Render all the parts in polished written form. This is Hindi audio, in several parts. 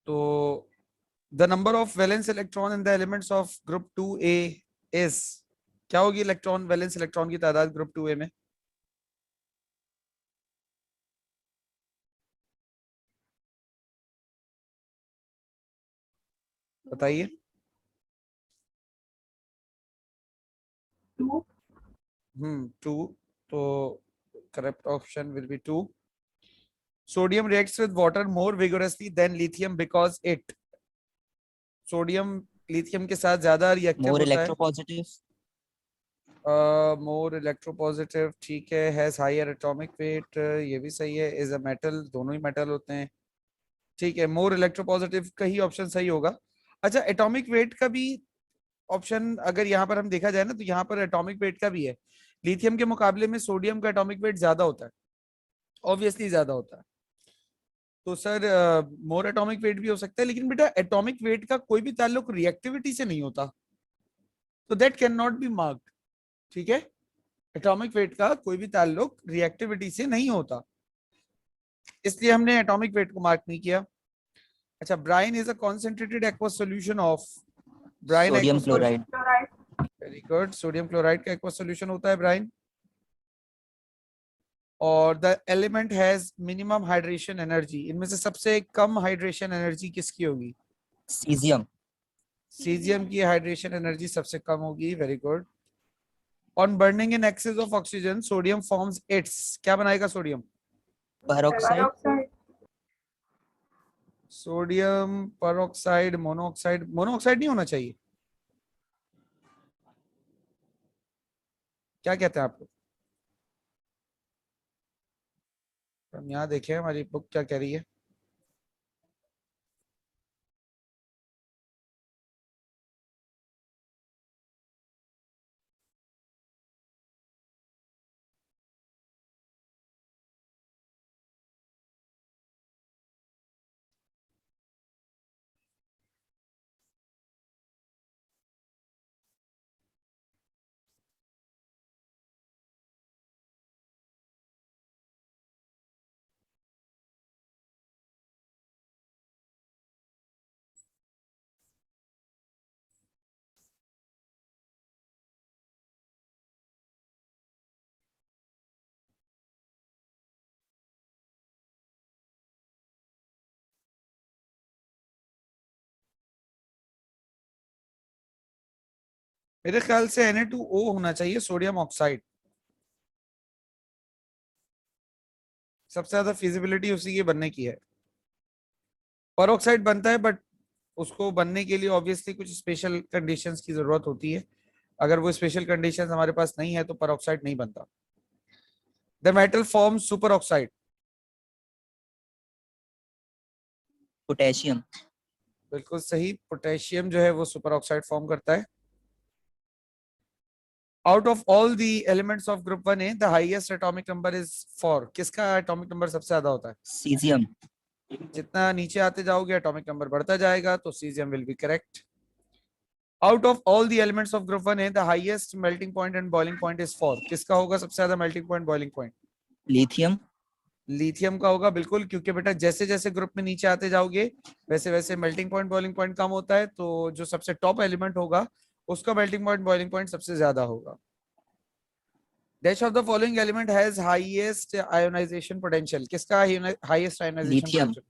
तो the number of valence electron in the elements of group 2A is, क्या होगी इलेक्ट्रॉन वैलेंस इलेक्ट्रॉन की तादाद ग्रुप 2A में? बताइए। 2। 2। तो correct option will be 2. Sodium reacts with water more vigorously than lithium because it, sodium lithium के साथ ज्यादा रिएक्टिव मोर होता है. इलेक्ट्रोपॉजिटिव. मोर इलेक्ट्रोपॉजिटिव, ठीक है. हैज हायर एटॉमिक वेट, ये भी सही है. इज अ मेटल, दोनों ही मेटल होते हैं. ठीक है, मोर इलेक्ट्रोपॉजिटिव का ही ऑप्शन सही होगा. अच्छा, एटॉमिक वेट का भी ऑप्शन अगर यहाँ पर हम देखा जाए ना, तो यहाँ पर एटॉमिक वेट का भी है. लिथियम के मुकाबले में सोडियम का एटॉमिक वेट ज्यादा होता है, ऑब्वियसली ज्यादा होता है. तो सर मोर एटॉमिक वेट भी हो सकता है, लेकिन बेटा एटॉमिक वेट का कोई भी ताल्लुक रिएक्टिविटी से नहीं होता, तो that can not B marked. ठीक है, एटॉमिक वेट का कोई भी ताल्लुक रिएक्टिविटी से नहीं होता, इसलिए हमने एटॉमिक वेट को मार्क नहीं किया. अच्छा, brine is a concentrated aqueous solution of, brine sodium aqueous chloride. Chloride. Very good. Sodium chloride का एक्वस सॉल्यूशन होता है ब्राइन. और the element has minimum hydration energy, इनमें से सबसे कम हाइड्रेशन एनर्जी किसकी होगी? सीजियम. सीजियम की हाइड्रेशन एनर्जी सबसे कम होगी. Very good. On burning in excess of oxygen sodium forms its, क्या बनाएगा sodium? Peroxide. Peroxide. Sodium peroxide, monoxide, monoxide नहीं होना चाहिए, क्या कहते हैं आप लोग? हम यहाँ देखें हमारी बुक क्या कह रही है. मेरे ख्याल से Na2O होना चाहिए, सोडियम ऑक्साइड. सबसे ज्यादा फिजिबिलिटी उसी के बनने की है. पेरोक्साइड बनता है, बट उसको बनने के लिए ऑब्वियसली कुछ स्पेशल कंडीशंस की जरूरत होती है. अगर वो स्पेशल कंडीशंस हमारे पास नहीं है तो पेरोक्साइड नहीं बनता. The metal form super oxide. Potassium. बिल्कुल सही, पोटेशियम जो है वो सुपर ऑक्साइड फॉर्म करता है. Out of all the elements of group 1A the highest atomic number is 4, किसका एटॉमिक नंबर सबसे ज्यादा होता है? सीजियम. जितना नीचे आते जाओगे एटॉमिक नंबर बढ़ता जाएगा, तो caesium will be correct. Out of all the elements of group 1A the highest melting point and boiling point is 4, किसका होगा सबसे ज्यादा melting point boiling point? Lithium. Lithium का होगा, बिल्कुल, क्योंकि बेटा जैसे जैसे ग्रुप में नीचे आते जाओगे वैसे वैसे मेल्टिंग पॉइंट बॉइलिंग पॉइंट कम होता है, तो जो सबसे टॉप एलिमेंट होगा उसका मेल्टिंग पॉइंट बॉइलिंग पॉइंट सबसे ज्यादा होगा. Which of the following element has highest ionization potential, किसका highest ionization lithium. potential?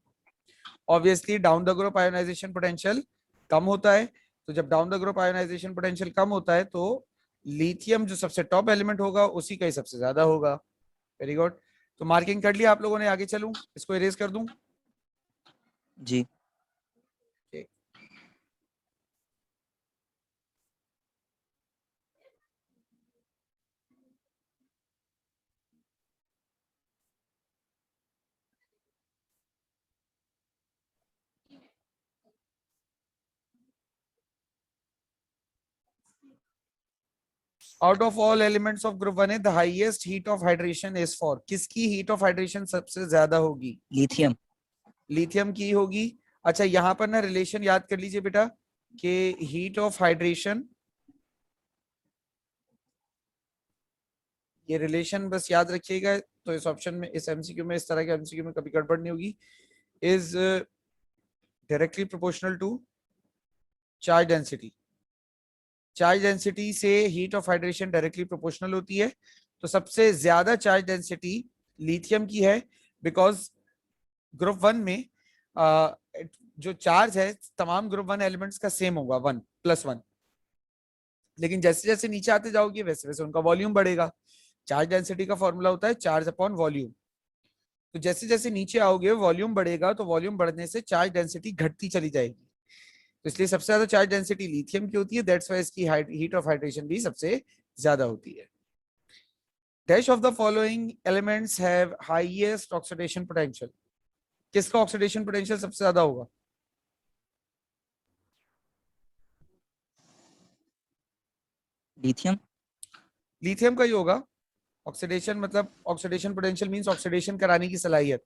Obviously down the group ionization potential कम होता है, तो जब down the group ionization potential कम होता है तो लिथियम जो सबसे टॉप एलिमेंट होगा उसी का ही सबसे ज्यादा होगा. Very good. तो मार्किंग कर लिया आप लोगों ने, आगे चलूं, इसको इरेज कर दूं? जी. Okay. Out of all elements of group 1A the highest heat of hydration is for, किसकी हीट ऑफ हाइड्रेशन सबसे ज्यादा होगी? लिथियम. लिथियम की होगी. अच्छा, यहां पर ना रिलेशन याद कर लीजिए बेटा कि हीट ऑफ हाइड्रेशन, ये रिलेशन बस याद रखिएगा, तो इस ऑप्शन में, इस एमसीक्यू में, इस तरह के एमसीक्यू में कभी गड़बड़ नहीं होगी. Is directly proportional to charge density. Charge density से heat of hydration directly proportional होती है। तो सबसे ज्यादा चार्ज डेंसिटी लिथियम की है, बिकॉज ग्रुप 1 में जो चार्ज है तमाम ग्रुप 1 एलिमेंट्स का सेम होगा 1+1। लेकिन जैसे जैसे नीचे आते जाओगे वैसे वैसे उनका वॉल्यूम बढ़ेगा। चार्ज डेंसिटी का फॉर्मूला होता है चार्ज अपॉन वॉल्यूम। तो जैसे जैसे नीचे आओगे वॉल्यूम बढ़ेगा, तो वॉल्यूम बढ़ने से चार्ज डेंसिटी घटती चली जाएगी। तो इसलिए सबसे ज्यादा चार्ज डेंसिटी लिथियम की होती है, दैट्स वाई इसकी हीट ऑफ हाइड्रेशन भी सबसे ज्यादा होती है। Dash of the following elements have highest oxidation potential. किसका ऑक्सीडेशन पोटेंशियल सबसे ज्यादा होगा? लिथियम। लिथियम का ही होगा। ऑक्सीडेशन मतलब ऑक्सीडेशन पोटेंशियल मींस ऑक्सीडेशन कराने की सलाहियत,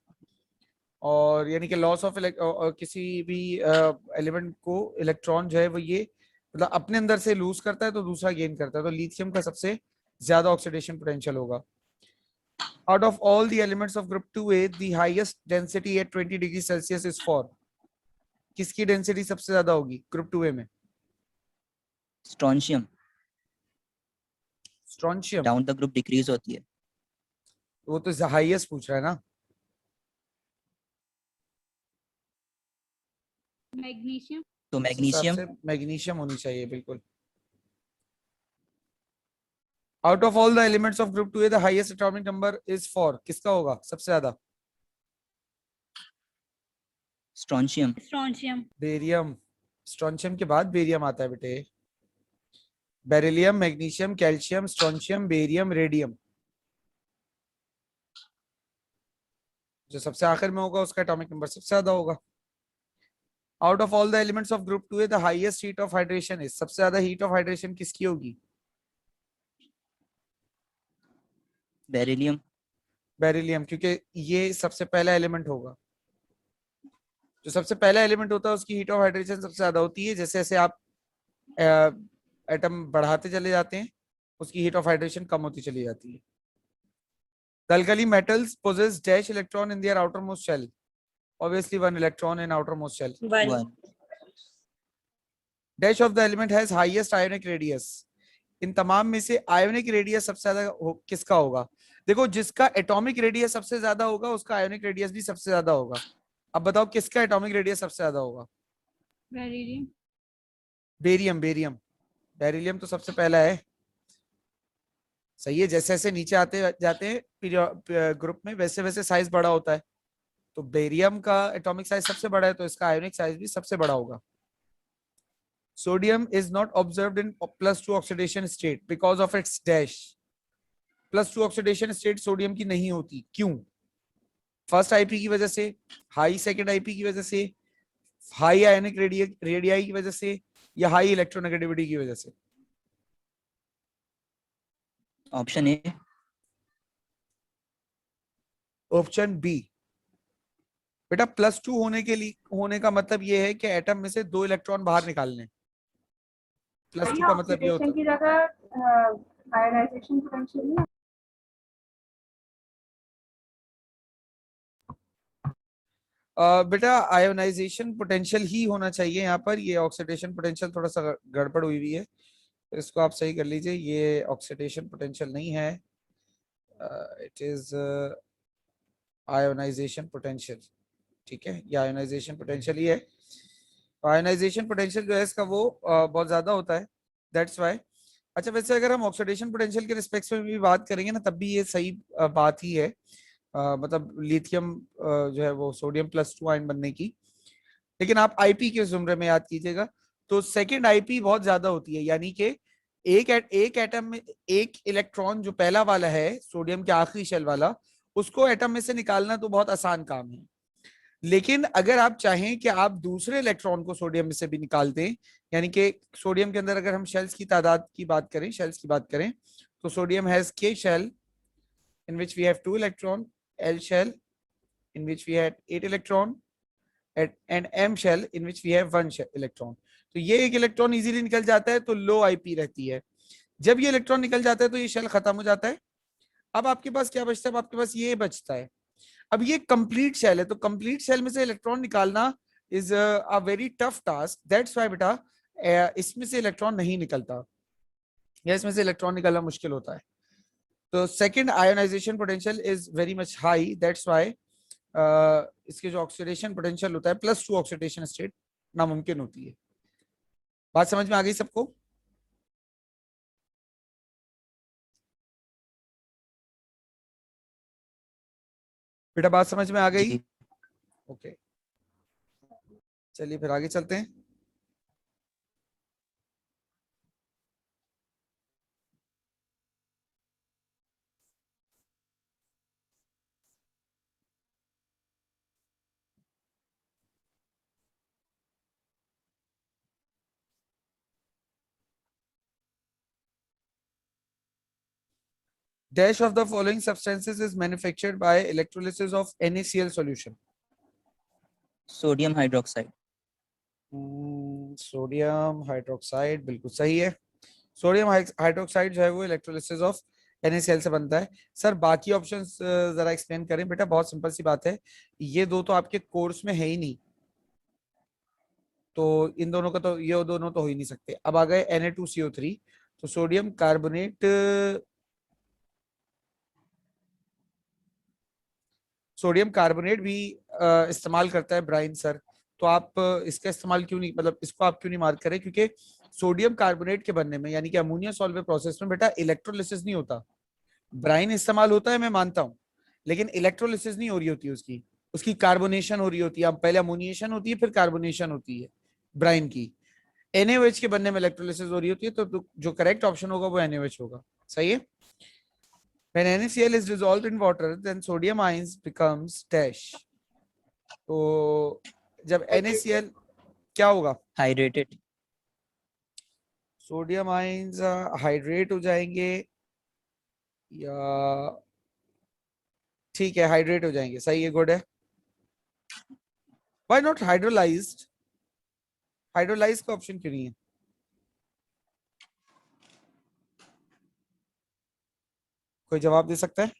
और यानी कि लॉस ऑफ किसी भी एलिमेंट को इलेक्ट्रॉन जो है वो ये मतलब अपने अंदर से लूज करता है तो दूसरा गेन करता है। तो लिथियम का सबसे ज्यादा ऑक्सीडेशन पोटेंशियल होगा। Out of all the elements of group 2A the highest density at 20 degree Celsius is for. किसकी डेंसिटी सबसे ज्यादा होगी ग्रुप 2A में? Strontium. Strontium. Down the group decrease होती है। वो तो हाईएस्ट पूछ रहा है ना। मैग्नीशियम। तो इस हिसाब मैग्नीशियम। से मैग्नीशियम होनी चाहिए बिल्कुल। Out of all the elements of group 2A the highest atomic number is for. किसका होगा सबसे ज्यादा? स्ट्रोंशियम। स्ट्रोंशियम। बेरियम। स्ट्रोंशियम के बाद बेरियम आता है बेटे। Beryllium, magnesium, calcium, strontium, barium, radium. जो सबसे आखिर में होगा उसका एटॉमिक नंबर सबसे ज्यादा होगा। Out of all the elements of group 2A the highest heat of hydration is. सबसे ज्यादा हीट ऑफ हाइड्रेशन किसकी होगी? बेरिलियम। बेरिलियम, क्योंकि ये सबसे पहला एलिमेंट होगा। जो सबसे पहला एलिमेंट होता है उसकी हीट ऑफ हाइड्रेशन सबसे ज्यादा होती है। जैसे जैसे आप एटम बढ़ाते चले जाते हैं उसकी हीट ऑफ हाइड्रेशन कम होती चली जाती है। The alkali metals possess dash electron in their outermost shell. Obviously, one electron in outermost shell. One. Dash of the element has highest ionic radius. इन तमाम में से आयोनिक रेडियस सबसे ज्यादा किसका होगा? देखो, जिसका एटॉमिक रेडियस सबसे ज्यादा होगा उसका आयोनिक रेडियस भी सबसे ज्यादा होगा। अब बताओ किसका एटॉमिक रेडियस सबसे ज्यादा होगा? बेरिलियम। बेरियम। बेरियम। बेरिलियम तो सबसे पहला है। सही है। जैसे जैसे नीचे आते जाते हैं ग्रुप में वैसे वैसे साइज बड़ा होता है। तो बेरियम का एटॉमिक साइज सबसे बड़ा है तो इसका आयोनिक साइज भी सबसे बड़ा होगा। Sodium is not observed in +2 oxidation state because of its dash. +2 oxidation state sodium की नहीं होती, क्यों? फर्स्ट आईपी की वजह से, हाई सेकंड आईपी की वजह से, हाई आयोनिक रेडियाई की वजह से, या हाई इलेक्ट्रोनेगेटिविटी की वजह से? Option A. Option B. बेटा +2 होने के लिए होने का मतलब ये है कि एटम में से 2 इलेक्ट्रॉन बाहर निकालने। +2 का मतलब ये होता है की जगह आयनाइजेशन पोटेंशियल है। बेटा आयोनाइजेशन पोटेंशियल ही होना चाहिए यहाँ पर। ये ऑक्सीडेशन पोटेंशियल थोड़ा सा गड़बड़ हुई है, तो इसको आप सही कर लीजिए। ये ऑक्सीडेशन पोटेंशियल नहीं है, इट इज आयोनाइजेशन पोटेंशियल। ठीक है, ये आयोनाइजेशन पोटेंशियल ही है। आयोनाइजेशन पोटेंशियल जो है इसका वो बहुत ज्यादा होता है, दैट्स वाई। अच्छा, वैसे अगर हम ऑक्सीडेशन पोटेंशियल के रिस्पेक्ट में भी बात करेंगे ना तब भी ये सही बात ही है। मतलब लिथियम जो है वो सोडियम +2 आयन बनने की। लेकिन आप आईपी के जुमरे में याद कीजिएगा तो सेकंड आईपी बहुत ज्यादा होती है, यानी कि एक एटम में एक इलेक्ट्रॉन जो पहला वाला है सोडियम के आखिरी शेल वाला, उसको एटम में से निकालना तो बहुत आसान काम है। लेकिन अगर आप चाहें कि आप दूसरे इलेक्ट्रॉन को सोडियम में से भी निकाल दें, यानी कि सोडियम के अंदर अगर हम शेल्स की तादाद की बात करें, शेल्स की बात करें, तो sodium has k shell in which we have 2 electron, L shell in which we had 8 electron, and M shell in which we have 1 electron. तो ये एक इलेक्ट्रॉन इजीली निकल जाता है तो लो आईपी रहती है। जब ये इलेक्ट्रॉन निकल जाता है तो ये शेल खत्म हो जाता है। अब आपके पास क्या बचता है? अब आपके पास ये बचता है। अब ये कंप्लीट शेल है, तो कंप्लीट शेल में से इलेक्ट्रॉन निकालना is a very tough task. That's why बेटा इसमें से इलेक्ट्रॉन नहीं निकलता, या इसमें से इलेक्ट्रॉन निकलना मुश्किल होता है. तो second ionization potential is very much high. That's why इसके जो ऑक्सीडेशन पोटेंशियल होता है +2 ऑक्सीडेशन स्टेट नामुमकिन होती है. बात समझ में आ गई सबको? बेटा बात समझ में आ गई? जी ओके, चलिए फिर आगे चलते हैं. Dash of the following substances is manufactured by electrolysis of NaCl solution. Sodium hydroxide. Sodium hydroxide बिल्कुल सही है. सोडियम हाइड्रोक्साइड जो है वो इलेक्ट्रोलिसिस ऑफ NaCl से बनता है. सर बाकी ऑप्शंस जरा एक्सप्लेन करें. बेटा बहुत सिंपल सी बात है, ये दो तो आपके कोर्स में है ही नहीं, तो इन दोनों का तो ये दोनों तो हो ही नहीं सकते. अब आ गए Na2CO3, तो सोडियम कार्बोनेट, सोडियम कार्बोनेट भी इस्तेमाल करता है ब्राइन सर. तो आप इसका इस्तेमाल क्यों नहीं, मतलब इसको आप क्यों नहीं मार्क करें? क्योंकि सोडियम कार्बोनेट के बनने में यानी कि अमोनिया सॉल्वेट प्रोसेस में बेटा इलेक्ट्रोलिसिस नहीं होता. ब्राइन इस्तेमाल होता है, मैं मानता हूं, लेकिन इलेक्ट्रोलिसिस नहीं हो रही होती उसकी, उसकी कार्बोनेशन हो रही होती है. पहले अमोनिएशन होती है, फिर कार्बोनेशन होती है ब्राइन की. NaOH के बनने में इलेक्ट्रोलिसिस हो रही होती है, तो जो करेक्ट ऑप्शन होगा वो NaOH होगा. सही है. When NaCl is dissolved in water, then sodium ions becomes dash. तो जब NaCl क्या होगा? हाइड्रेटेड. सोडियम आयंस हाइड्रेट हो जाएंगे, या ठीक है हाइड्रेट हो जाएंगे. सही है, गुड है. Why not hydrolysed? हाइड्रोलाइज का ऑप्शन क्यों नहीं है? कोई जवाब दे सकता है?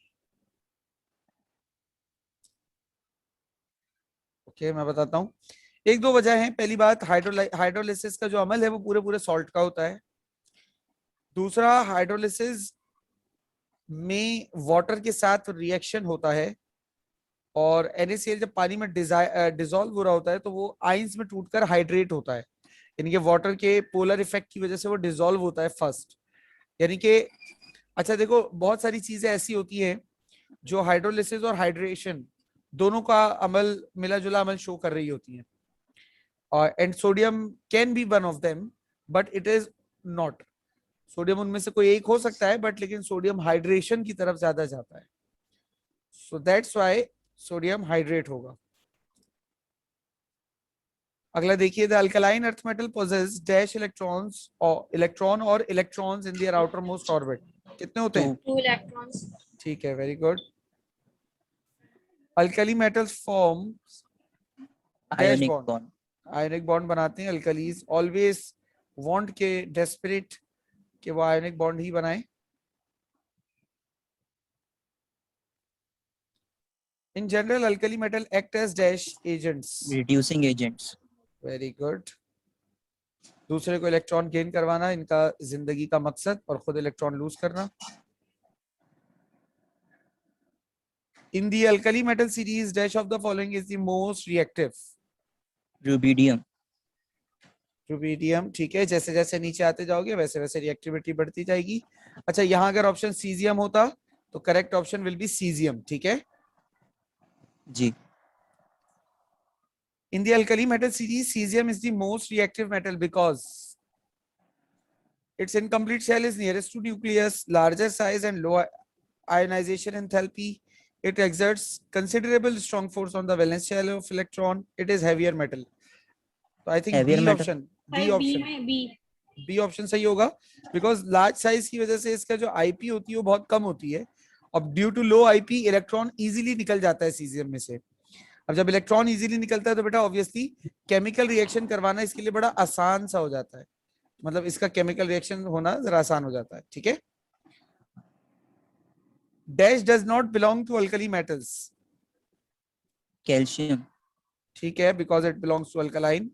ओके मैं बताता हूँ. एक दो वजह है. पहली बात, हाइड्रोलिसिस का जो अमल है वो पूरे पूरे सॉल्ट का होता है. दूसरा, हाइड्रोलिसिस में वाटर के साथ रिएक्शन होता है, और NaCl जब पानी में डिसॉल्व हो रहा होता है तो वो आइंस में टूटकर हाइड्रेट होता है. यानी कि वाटर के पोलर इफेक्ट की वजह से वो डिसॉल्व होता है फर्स्ट. यानी कि अच्छा देखो, बहुत सारी चीजें ऐसी होती हैं जो हाइड्रोलिसिस और हाइड्रेशन दोनों का अमल, मिला जुला अमल शो कर रही होती हैं. और and sodium can be one of them, but it is not. Sodium उनमें से कोई एक हो सकता है, बट लेकिन सोडियम हाइड्रेशन की तरफ ज्यादा जाता है. So that's why sodium hydrate होगा. अगला देखिए, the alkaline earth metal possess dash electron और electrons in their outermost orbit. कितने होते हैं? 2 electrons. ठीक है, very good. Alkali metals form ionic bond. Ionic bond बनाते हैं. अल्कलीज ऑलवेज वांट के डेस्परेट कि वो आयनिक बॉन्ड ही बनाए. In general alkali metal act as dash agents. Reducing agents. Very good. दूसरे को इलेक्ट्रॉन गेन करवाना इनका जिंदगी का मकसद, और खुद इलेक्ट्रॉन लूज करना. In the alkali metal series, dash of the following is the most reactive. Rubidium. Rubidium. ठीक है, जैसे जैसे नीचे आते जाओगे वैसे वैसे रिएक्टिविटी बढ़ती जाएगी. अच्छा, यहाँ अगर ऑप्शन सीजियम होता तो correct option will B caesium. ठीक है. जी. In the alkali metal series, cesium is the most reactive metal because its incomplete shell is nearest to nucleus, larger size and low ionization enthalpy. It exerts considerable strong force on the valence shell of electron. It is heavier metal. So I think Heavier B metal. option. भाई B B option. है B. बी ऑप्शन सही होगा, बिकॉज लार्ज साइज की वजह से इसका जो आईपी होती है वो बहुत कम होती है. अब due to low IP electron easily निकल जाता है सीजियम में से. अब जब इलेक्ट्रॉन इजीली निकलता है तो बेटा ऑब्वियसली केमिकल रिएक्शन करवाना इसके लिए बड़ा आसान सा हो जाता है. मतलब इसका केमिकल रिएक्शन होना जरा आसान हो जाता है. ठीक है. Dash does not belong to alkali metals. Calcium. ठीक है, because it belongs to alkaline.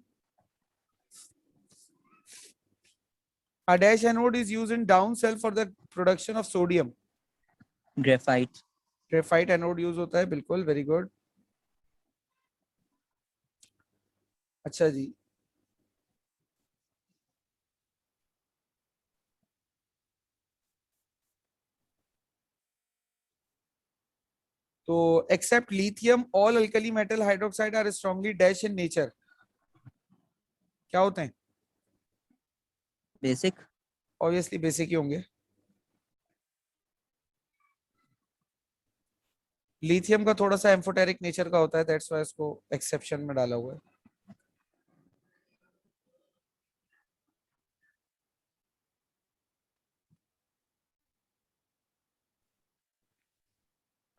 A dash anode is used in down cell for the production of sodium. Graphite. Graphite anode use होता है, बिल्कुल, वेरी गुड. अच्छा जी, तो except lithium all alkali metal hydroxide are strongly dash in nature. क्या होते हैं? Basic. ऑब्वियसली बेसिक ही होंगे. लिथियम का थोड़ा सा एम्फोटेरिक नेचर का होता है, दैट्स व्हाई इसको एक्सेप्शन में डाला हुआ है.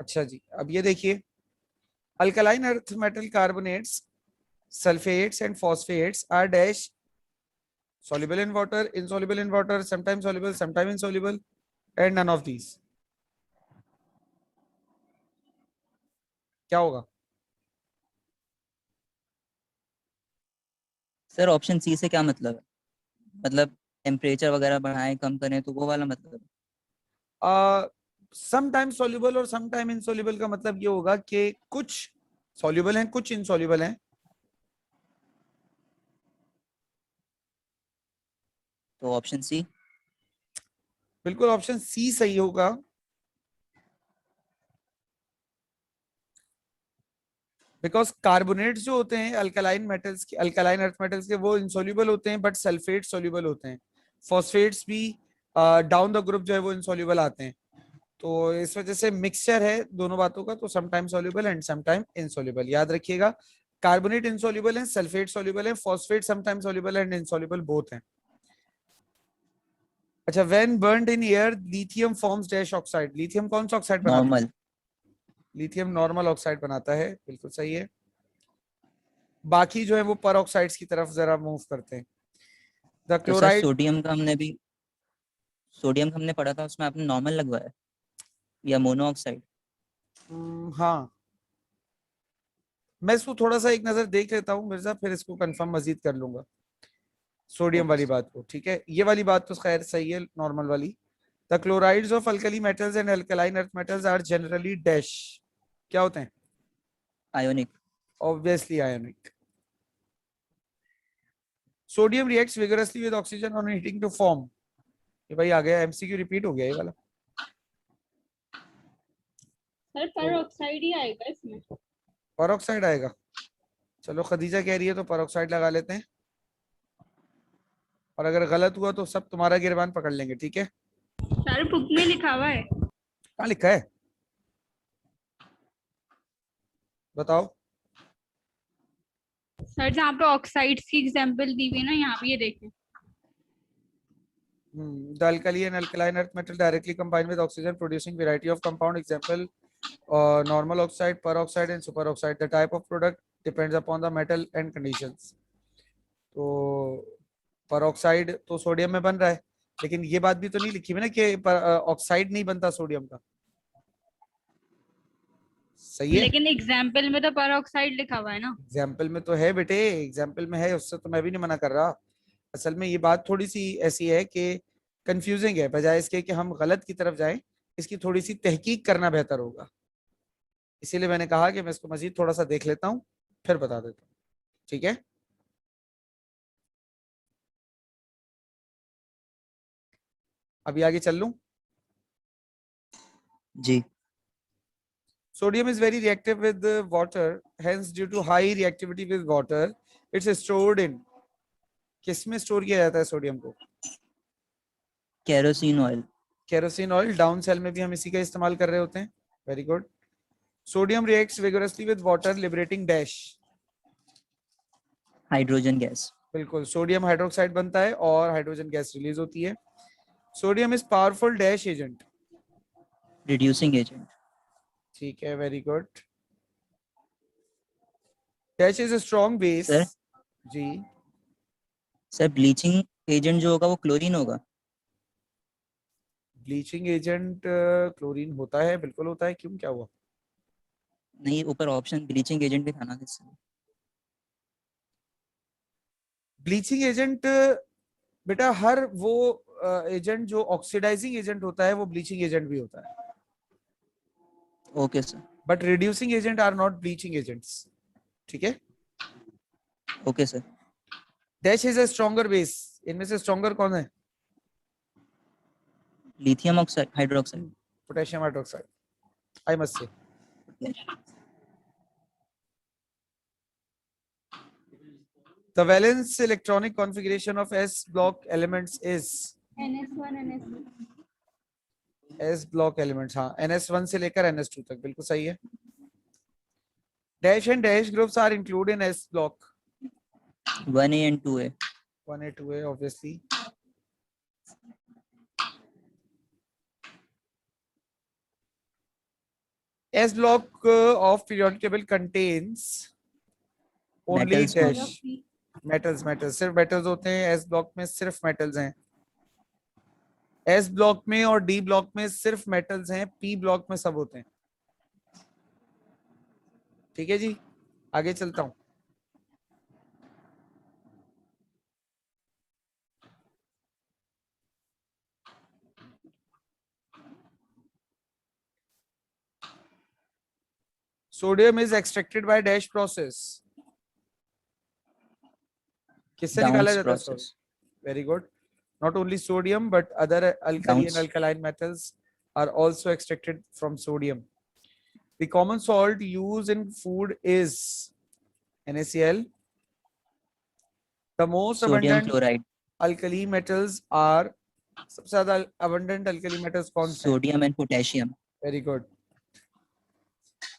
अच्छा जी, अब ये देखिए, alkaline earth metal carbonates, sulphates and phosphates are dash soluble in water, insoluble in water, sometimes soluble, sometimes insoluble, and none of these. क्या होगा? सर ऑप्शन सी से क्या मतलब है? मतलब टेम्परेचर वगैरह बढ़ाएं कम करें तो वो वाला मतलब है? समटाइम soluble और समटाइम insoluble का मतलब ये होगा कि कुछ soluble हैं, कुछ insoluble हैं. तो ऑप्शन सी. बिल्कुल ऑप्शन सी सही होगा. बिकॉज कार्बोनेट्स जो होते हैं अल्कलाइन मेटल्स के, अल्कलाइन अर्थ मेटल्स के, वो इनसॉल्युबल होते हैं, बट सल्फेट सॉल्युबल होते हैं. फॉस्फेट्स भी डाउन द ग्रुप जो है वो इनसॉल्युबल आते हैं. तो इस वजह से मिक्सचर है दोनों बातों का, तो sometime soluble and sometime insoluble. याद रखिएगा, कार्बोनेट इनसॉल्युबल है, सल्फेट सॉल्युबल है, phosphate sometime soluble and insoluble both हैं. अच्छा, when burned in air lithium forms dash oxide. Lithium कौन सा ऑक्साइड बनाता है? नॉर्मल. लिथियम नॉर्मल ऑक्साइड बनाता है, बिल्कुल सही है. बाकी जो है वो पर ऑक्साइड्स की तरफ जरा मूव करते हैं. द तो सर क्लोराइड. सोडियम का हमने पढ़ा था, उसमें आपने नॉर्मल लगवाया या मोनोऑक्साइड? हाँ, मैं इसको थोड़ा सा एक नजर देख लेता हूँ मिर्जा, फिर इसको कंफर्म मजीद कर लूंगा. सोडियम ओके वाली सर. बात को, ठीक है, ये वाली बात तो खैर सही है, नॉर्मल वाली. The chlorides of alkali metals and alkaline earth metals are generally dash. क्या होते हैं? Ionic. Obviously ionic. Sodium reacts vigorously with oxygen on heating to form. ये भाई आ गया, एमसीक्यू रिपीट हो गया ये वाला. सर पर ऑक्साइड ही आएगा इसमें. पेरोक्साइड आएगा? चलो, खदीजा कह रही है तो पेरोक्साइड लगा लेते हैं, और अगर गलत हुआ तो सब तुम्हारा गिरबान पकड़ लेंगे, ठीक है? सर बुक में लिखा हुआ है. कहाँ लिखा है? बताओ. सर जहाँ पे ऑक्साइड्स की एग्जांपल दी हुई है ना, यहाँ पे ये देखें. The alkali and alkaline earth metal directly combine with oxygen, producing variety of compound. Example: normal oxide, peroxide, and superoxide. The type of product depends upon the metal and conditions. तो peroxide तो सोडियम में बन रहा है, लेकिन ये बात भी तो नहीं लिखी हुई ना कि ऑक्साइड नहीं बनता सोडियम का. सही है, लेकिन एग्जाम्पल में तो पर ऑक्साइड लिखा हुआ है ना. एग्जाम्पल में तो है बेटे, एग्जाम्पल में है, उससे तो मैं भी नहीं मना कर रहा. असल में ये बात थोड़ी सी ऐसी है कि कंफ्यूजिंग है, बजाय इसके कि हम गलत की तरफ जाएं, इसकी थोड़ी सी तहकीक करना बेहतर होगा. इसीलिए मैंने कहा कि मैं इसको मजीद थोड़ा सा देख लेता हूं, फिर बता देता हूँ, ठीक है? अभी आगे चल लूं. जी. Sodium is very reactive with water, hence due to high reactivity with water, it's stored in. किसमें स्टोर किया जाता है सोडियम को? Kerosene oil. Kerosene oil. Down cell में भी हम इसी का इस्तेमाल कर रहे होते हैं. Very good. Sodium reacts vigorously with water liberating dash. Hydrogen gas. बिल्कुल, सोडियम हाइड्रोक्साइड बनता है और हाइड्रोजन गैस रिलीज होती है. Sodium is powerful dash agent. Reducing agent. ठीक है, very good. Dash is a strong base. Sir जी. सर ब्लीचिंग एजेंट जो होगा वो क्लोरीन होगा? ब्लीचिंग एजेंट क्लोरीन होता है, बिल्कुल होता है. क्यों, क्या हुआ? नहीं, ऊपर ऑप्शन ब्लीचिंग एजेंट भी था ना इससे. ब्लीचिंग एजेंट बेटा हर वो एजेंट जो ऑक्सीडाइजिंग एजेंट होता है वो ब्लीचिंग एजेंट भी होता है, okay sir. But reducing agent are not bleaching agents. ठीक है। Okay sir. Dash is a stronger base, इनमें से स्ट्रॉन्गर कौन है? Lithium oxide, hydroxide. Potassium hydroxide, I must say. The valence electronic configuration of S block elements is NS1 NS2 S block elements, हाँ NS1 से लेकर NS2 तक, बिल्कुल सही है। Dash and dash groups are included in S block 1A and 2A. 1A 2A obviously. S block of periodic table contains only Metals. dash metals, metals सिर्फ metals होते हैं S block में, सिर्फ metals हैं। S block में और D block में सिर्फ metals हैं, P block में सब होते हैं। ठीक है जी, आगे चलता हूं। Sodium is extracted by dash process. किससे निकाला Downs जाता है? process. Very good. Not only sodium but other alkali Downs. and alkaline metals are also extracted from sodium. The common salt used in food is NaCl. The most Sodium abundant chloride. alkali metals are, सबसे ज्यादा abundant alkali metals कौन से हैं? Sodium and potassium. Very good.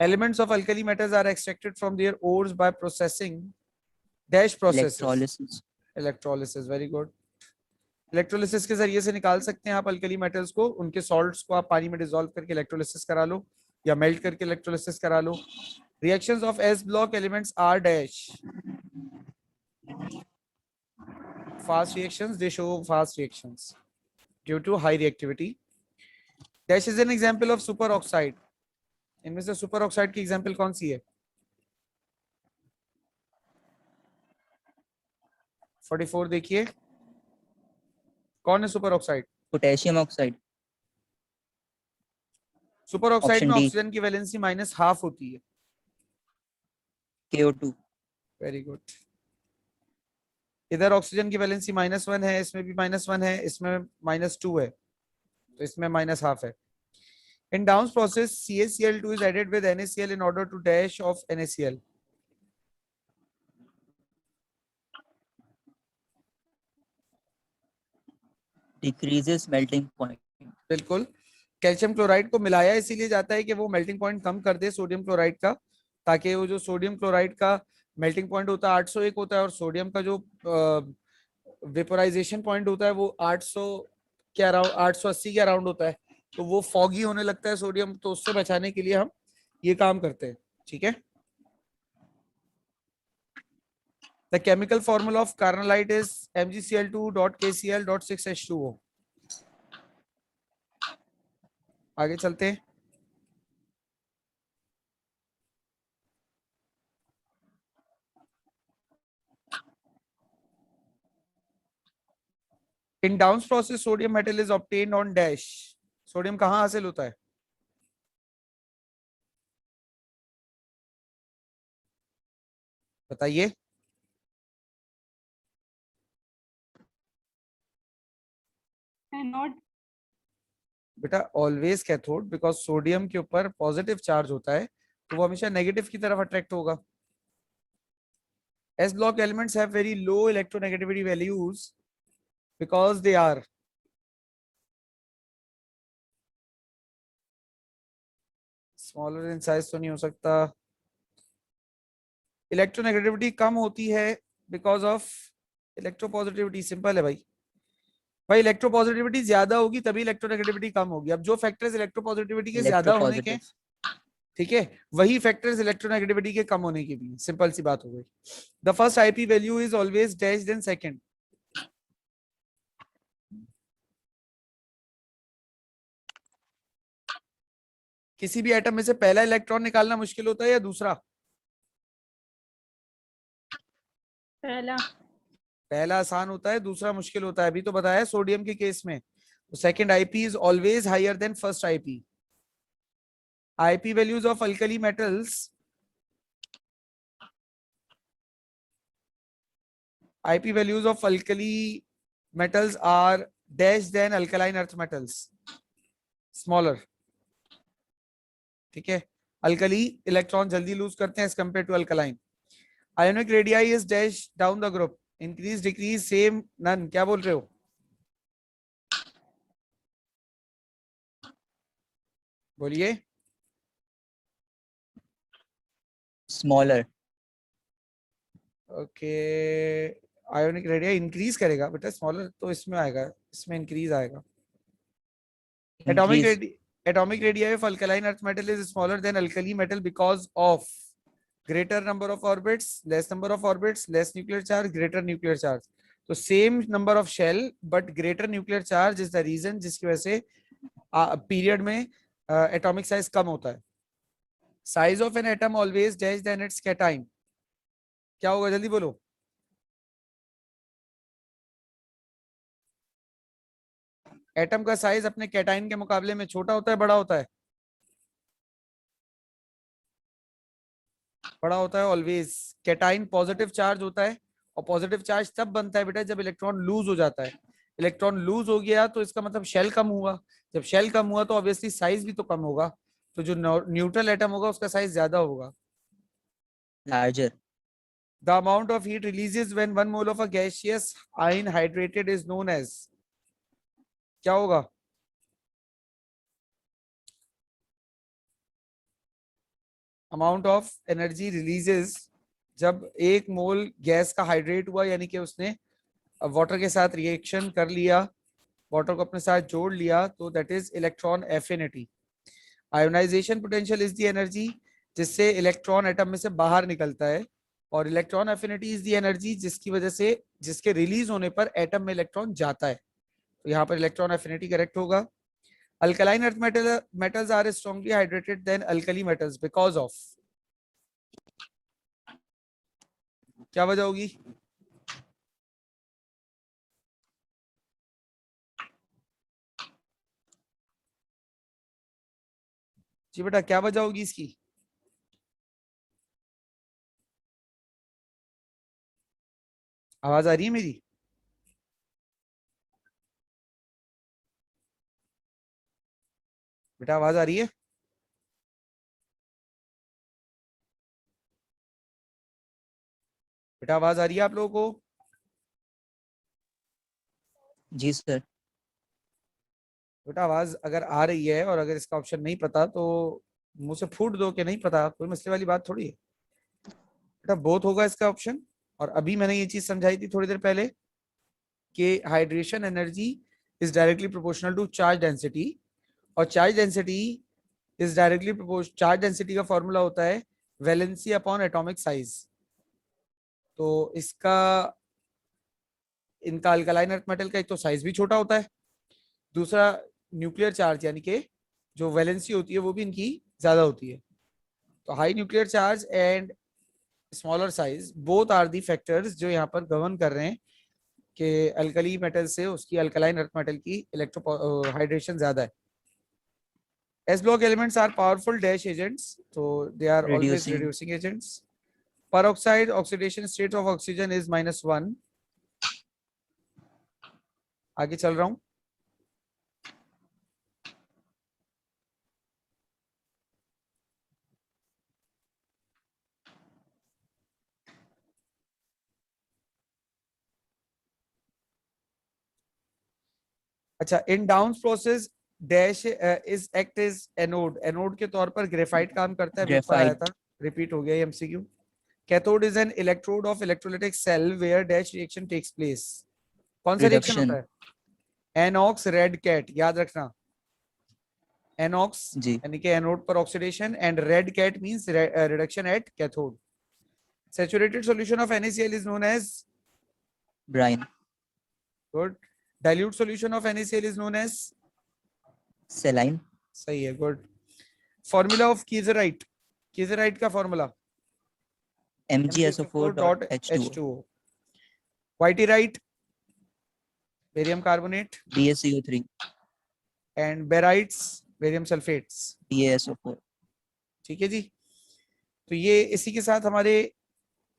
Elements of alkali metals are extracted from their ores by processing dash processes. Electrolysis. Electrolysis, very good. Electrolysis के जरिए से निकाल सकते हैं आप अल्कली मेटल्स को, उनके सॉल्ट्स को आप पानी में डिसॉल्व करके इलेक्ट्रोलिसिस करा लो या मेल्ट करके इलेक्ट्रोलिसिस करा लो। Reactions of s block elements are dash fast reactions, they show fast reactions due to high reactivity. Dash is an example of super oxide, इनमें से सुपर ऑक्साइड की एग्जांपल कौन सी है? 44 देखिए, कौन है super oxide? Potassium oxide. Super oxide Option में D. ऑक्सीजन की वैलेंसी -½ होती है। KO2। Very good. इधर ऑक्सीजन की वैलेंसी -1 है, इसमें भी -1 है, इसमें -2 है, तो इसमें -½ है। In Downs process, CaCl2 is added with NaCl in order to dash of NaCl. Decreases melting point. बिल्कुल, कैल्शियम क्लोराइड को मिलाया इसीलिए जाता है कि वो मेल्टिंग पॉइंट कम कर दे सोडियम क्लोराइड का, ताकि वो जो सोडियम क्लोराइड का मेल्टिंग पॉइंट होता है 801 होता है और सोडियम का जो वेपोराइजेशन पॉइंट होता है वो 800 के अराउंड 880 के अराउंड होता है, तो वो फॉगी होने लगता है सोडियम, तो उससे बचाने के लिए हम ये काम करते हैं। ठीक है। The chemical formula of carnallite is MgCl2.KCl.6H2O. आगे चलते हैं। In Downs process, sodium metal is obtained on dash. Sodium कहाँ हासिल होता है? बताइए। Anode बेटा ऑलवेज कैथोड, बिकॉज सोडियम के ऊपर पॉजिटिव चार्ज होता है तो वो हमेशा नेगेटिव की तरफ अट्रैक्ट होगा। S block elements have very low electronegativity values because they are smaller in size, तो नहीं हो सकता। इलेक्ट्रोनेगेटिविटी कम होती है बिकॉज ऑफ इलेक्ट्रोपॉजिटिविटी, सिंपल है भाई। भाई इलेक्ट्रोपॉजिटिविटी ज्यादा होगी तभी इलेक्ट्रोनेगेटिविटी कम होगी। अब जो फैक्टर्स इलेक्ट्रोपॉजिटिविटी के ज्यादा होने के, ठीक है, वही फैक्टर्स इलेक्ट्रोनेगेटिविटी के कम होने के भी, सिंपल सी बात हो गई। The first IP value is always dash than second. किसी भी एटम में से पहला इलेक्ट्रॉन निकालना मुश्किल होता है या दूसरा? पहला। पहला आसान होता है, दूसरा मुश्किल होता है। अभी तो बताया सोडियम के केस में, second IP is always higher than first IP. IP values of alkali metals, IP values of alkali metals are dash than alkaline earth metals, smaller. ठीक है, अल्कली इलेक्ट्रॉन जल्दी लूज करते हैं as compare to alkaline. Ionic radii is dash down the group, increase decrease same none, क्या बोल रहे हो? बोलिए। Smaller. Okay, ionic radii increase करेगा बेटा, स्मॉलर तो इसमें आएगा, इसमें इंक्रीज आएगा। Increase. Atomic radii of alkaline earth metal is smaller than alkali metal because of greater number of orbits, less number of orbits, less nuclear charge, greater nuclear charge. तो same number of shell but greater nuclear charge is the reason जिसकी वजह से पीरियड में atomic size कम होता है। Size of an atom always dash than its cation, क्या होगा जल्दी बोलो। एटम का साइज अपने कैटाइन के मुकाबले में छोटा होता है, बड़ा होता है? बड़ा होता है ऑलवेज। कैटाइन पॉजिटिव चार्ज होता है, और पॉजिटिव चार्ज तब बनता है बेटा जब इलेक्ट्रॉन लूज हो जाता है। इलेक्ट्रॉन लूज हो गया तो इसका मतलब शेल कम हुआ, जब शेल कम हुआ तो ऑब्वियसली साइज भी तो कम होगा, तो जो न्यूट्रल एटम होगा उसका साइज ज्यादा होगा। Larger. The amount of heat releases when 1 mole of a gaseous ion hydrated is known as, क्या होगा? अमाउंट ऑफ एनर्जी रिलीजेस जब 1 मोल गैस का हाइड्रेट हुआ, यानी कि उसने वाटर के साथ रिएक्शन कर लिया, वाटर को अपने साथ जोड़ लिया, तो that is electron affinity. Ionization potential is the energy जिससे इलेक्ट्रॉन एटम में से बाहर निकलता है, और electron affinity is the energy जिसकी वजह से, जिसके रिलीज होने पर एटम में इलेक्ट्रॉन जाता है। तो यहाँ पर इलेक्ट्रॉन एफिनिटी करेक्ट होगा। Alkaline earth metals are strongly hydrated than alkali metals because of, क्या वजह होगी? जी बेटा, क्या वजह होगी इसकी? आवाज आ रही है मेरी? बेटा आवाज आ रही है? बेटा आवाज आ रही है आप लोगों को? जी सर। बेटा आवाज अगर आ रही है और अगर इसका ऑप्शन नहीं पता तो मुंह से फूट दो कि नहीं पता, कोई मसले वाली बात थोड़ी है। बेटा बोथ होगा इसका ऑप्शन, और अभी मैंने ये चीज समझाई थी थोड़ी देर पहले कि hydration energy is directly proportional to charge density, और charge density is directly proportional, charge density का फॉर्मूला होता है वैलेंसी अपॉन एटॉमिक साइज। तो इसका, इनका अल्कलाइन अर्थ मेटल का एक तो साइज भी छोटा होता है, दूसरा न्यूक्लियर चार्ज यानी कि जो वैलेंसी होती है वो भी इनकी ज्यादा होती है। तो high nuclear charge and smaller size both are the factors जो यहाँ पर गवर्न कर रहे हैं कि अल्कली मेटल से उसकी अल्कलाइन अर्थ मेटल की इलेक्ट्रो हाइड्रेशन ज्यादा है। S block elements are powerful dash agents, so they are always Reducing. reducing agents. Peroxide oxidation state of oxygen is -1. आगे चल रहा हूं। अच्छा, in down process dash is act is anode, anode के तौर पर ग्रेफाइट काम करता है, अभी ऊपर आया था, रिपीट हो गया ये MCQ. Cathode is an electrode of electrolytic cell where dash reaction takes place, कौन सा रिएक्शन होता है? एनॉक्स रेड कैट, याद रखना, एनॉक्स यानी कि एनोड पर oxidation, and red cat means reduction at cathode. Saturated solution of NaCl is known as brine. Good. Dilute solution of NaCl is known as saline. सही है, good. Formula of kieserite, kieserite का formula MgSO4.H2O। Whitierite, barium carbonate, BaCO3, and barytes, barium sulfates. BaSO4. ठीक है जी। तो ये इसी के साथ हमारे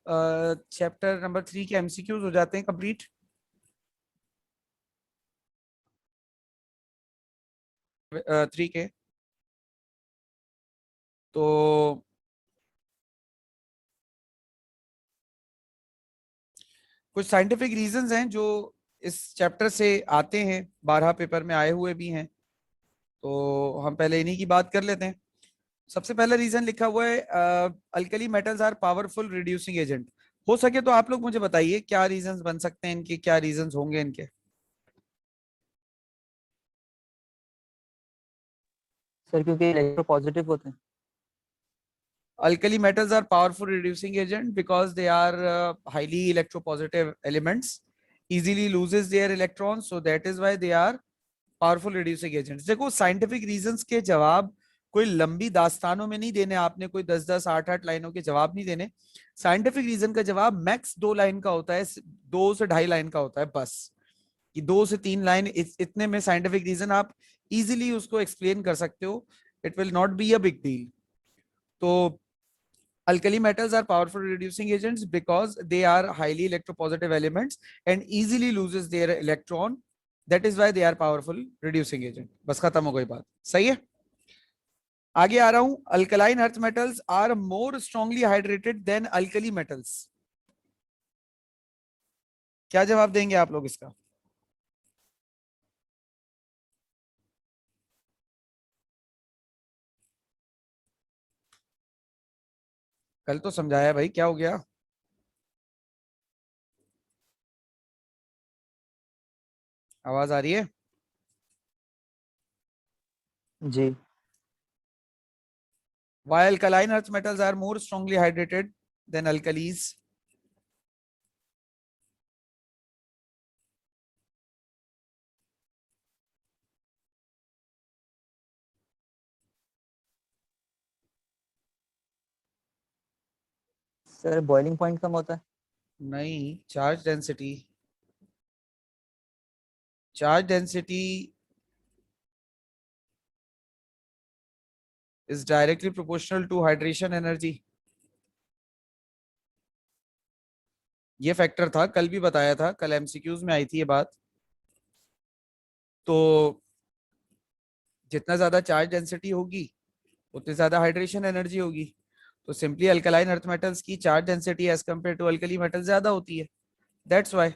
चैप्टर नंबर 3 के एमसीक्यूज हो जाते हैं कंप्लीट। थ्री के तो कुछ साइंटिफिक रीजंस हैं जो इस चैप्टर से आते हैं, 12 पेपर में आए हुए भी हैं, तो हम पहले इन्हीं की बात कर लेते हैं। सबसे पहला रीजन लिखा हुआ है alkali metals are powerful reducing agent. हो सके तो आप लोग मुझे बताइए क्या रीजंस बन सकते हैं इनके, क्या रीजंस होंगे इनके। सर क्योंकि इलेक्ट्रोपॉजिटिव होते हैं। Alkali metals are powerful reducing agent because they are highly electropositive elements, easily loses their electrons, so that is why they are powerful reducing agents. देखो scientific reasons के जवाब कोई लंबी दास्तानों में नहीं देने आपने, कोई 10-10 8-8 लाइनों के जवाब नहीं देने। साइंटिफिक रीजन का जवाब मैक्स 2 लाइन का होता है, 2 से 2.5 लाइन का होता है बस, कि 2 से 3 लाइन, इतने में साइंटिफिक रीजन आप इजीली उसको एक्सप्लेन कर सकते हो। It will not be a big deal. तो alkali metals are powerful reducing agents because they are highly electropositive elements and easily loses their electron, that is why they are powerful reducing agent। बस खत्म हो गई बात, सही है। आगे आ रहा हूं, alkaline earth metals are more strongly hydrated than alkali metals। क्या जवाब देंगे आप लोग इसका? कल तो समझाया भाई, क्या हो गया? आवाज आ रही है? जी। Why alkaline earth metals are more strongly hydrated than alkalis? Sir boiling point कम होता है। नहीं, charge density. Charge density is directly proportional to hydration energy। ये फैक्टर था, कल भी बताया था, कल एमसीक्यूज में आई थी ये बात। तो जितना ज्यादा चार्ज डेंसिटी होगी उतनी ज्यादा हाइड्रेशन एनर्जी होगी। तो सिंपली अल्कलाइन अर्थ मेटल्स की charge density as compare to alkali metal ज्यादा होती है, दैट्स व्हाई।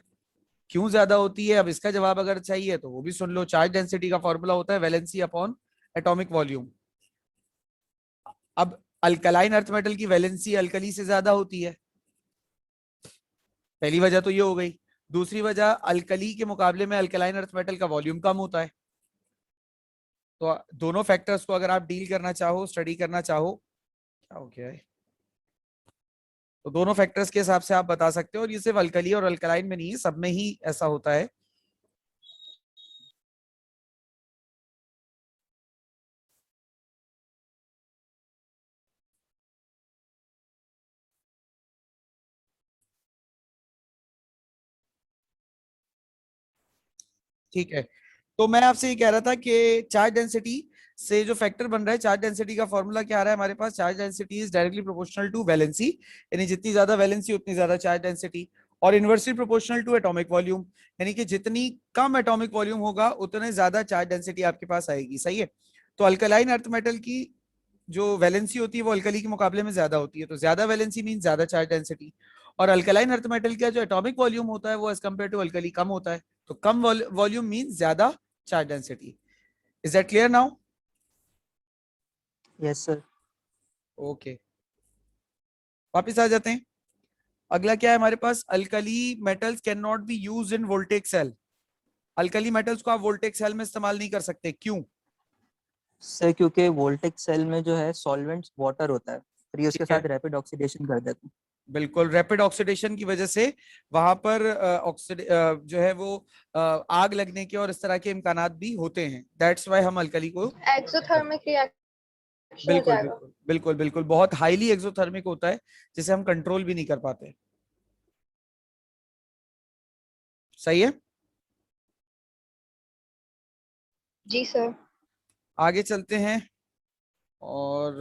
क्यों ज्यादा होती है, अब इसका जवाब अगर चाहिए तो वो भी सुन लो। चार्ज डेंसिटी का फॉर्मूला होता है वैलेंसी अपॉन एटॉमिक वॉल्यूम। अब अल्कलाइन अर्थ मेटल की वैलेंसी अल्कली से ज्यादा होती है, पहली वजह तो ये हो गई। दूसरी वजह, अल्कली के मुकाबले में अल्कलाइन अर्थ मेटल का वॉल्यूम कम होता है। तो दोनों फैक्टर्स को अगर आप डील करना चाहो, स्टडी करना चाहो, क्या हो गया है, तो दोनों फैक्टर्स के हिसाब से आप बता सकते हो। और ये सिर्फ अल्कली और अल्कलाइन में नहीं है, सब में ही ऐसा होता है। ठीक है, तो मैं आपसे ये कह रहा था कि चार्ज डेंसिटी से जो फैक्टर बन रहा है, चार्ज डेंसिटी का फॉर्मूला क्या आ रहा है हमारे पास? Charge density is directly proportional to valency, यानी जितनी ज्यादा वैलेंसी उतनी ज्यादा चार्ज डेंसिटी, और inversely proportional to atomic volume, यानी कि जितनी कम एटॉमिक वॉल्यूम होगा उतने ज्यादा चार्ज डेंसिटी आपके पास आएगी, सही है। तो अल्कलाइन अर्थ मेटल की जो वैलेंसी होती है वो अल्कली के मुकाबले में ज्यादा होती है, तो ज्यादा वैलेंसी मीन ज्यादा चार्ज डेंसिटी। और अल्कलाइन अर्थ मेटल का जो एटॉमिक वॉल्यूम होता है वो एज कम्पेयर टू अल्कली कम होता है, तो कम वॉल्यूम मीन ज्यादा charge density. Is that clear now? Yes sir. Okay, वापिस आ जाते हैं। अगला क्या है हमारे पास? Alkali metals can not be use in voltaic cell. Alkali metals को आप वोल्टेक सेल में इस्तेमाल नहीं कर सकते, क्यों? सर क्योंकि वोल्टेक सेल में जो है सॉल्वेंट वाटर होता है, फिर ये उसके ठीक है, साथ रैपिड ऑक्सीडेशन कर देते हैं। बिल्कुल, रैपिड ऑक्सीडेशन की वजह से वहां पर जो है वो आग लगने के और इस तरह के इम्कानात भी होते हैं, दैट्स वाई हम अल्कली को एक्सोथर्मिक रिएक्शन हो बिल्कुल जाएगा। बिल्कुल बिल्कुल बिल्कुल बहुत हाईली एक्सोथर्मिक होता है, जिसे हम कंट्रोल भी नहीं कर पाते। सही है। जी सर। आगे चलते हैं और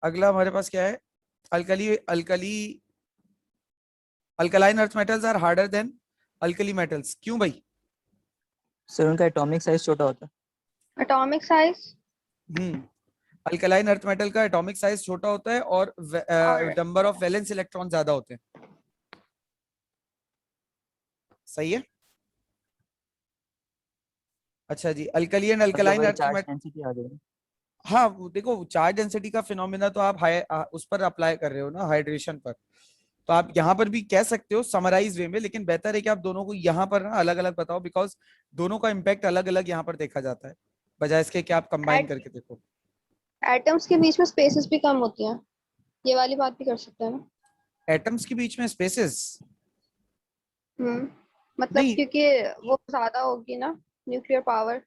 अगला हमारे पास क्या है, alkali alkali alkaline earth metals are harder than alkali metals, क्यों भाई? सर उनका एटॉमिक साइज छोटा होता है। Atomic size alkaline earth metal का एटॉमिक साइज छोटा होता है और और नंबर ऑफ वैलेंस इलेक्ट्रॉन ज्यादा होते हैं। सही है। अच्छा जी, अल्कली एंड मतलब अल्कलाइन वही अर्थ चार्ज मेटल, डेंसिटी आ गई। हाँ वो देखो चार्ज डेंसिटी का फिनोमेना तो आप उस पर अप्लाई कर रहे हो ना, हाइड्रेशन पर, तो आप यहाँ पर भी कह सकते हो समराइज वे में, लेकिन बेहतर है कि आप दोनों को यहाँ पर ना अलग अलग बताओ, बिकॉज दोनों का इम्पैक्ट अलग अलग यहाँ पर देखा जाता है, बजाय इसके कि आप कंबाइन करके देखो। एटम्स के बीच में स्पेसेस भी कम होती हैं, ये वाली बात भी कर सकते हैं ना। एटम्स के बीच में स्पेसेस मतलब नहीं, क्योंकि वो ज्यादा होगी ना, न्यूक्लियर पावर।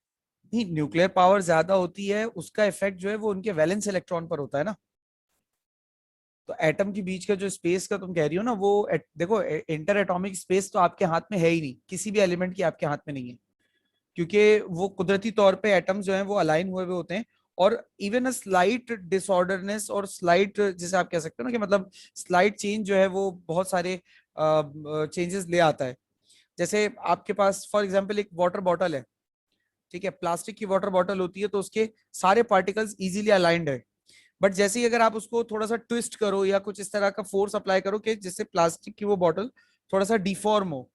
नहीं न्यूक्लियर पावर ज्यादा होती है, उसका इफेक्ट जो है वो उनके वैलेंस इलेक्ट्रॉन पर होता है ना। तो एटम के बीच का जो स्पेस का तुम कह रही हो ना, वो देखो इंटर एटॉमिक स्पेस तो आपके हाथ में है ही नहीं, किसी भी एलिमेंट की आपके हाथ में नहीं है, क्योंकि वो कुदरती तौर पे एटम्स जो हैं वो अलाइन हुए हुए होते हैं, और इवन अ स्लाइट डिसऑर्डरनेस और स्लाइट, जैसे आप कह सकते हो ना कि मतलब स्लाइट चेंज जो है वो बहुत सारे चेंजेस ले आता है। जैसे आपके पास फॉर एग्जांपल एक वाटर बॉटल है, ठीक है, प्लास्टिक की वाटर बॉटल होती है, तो उसके सारे पार्टिकल्स इजीली अलाइंड है, बट जैसे ही अगर आप उसको थोड़ा सा ट्विस्ट करो या कुछ इस तरह का फोर्स अप्लाई करो कि जिससे प्लास्टिक की वो बॉटल थोड़ा सा डिफॉर्म हो,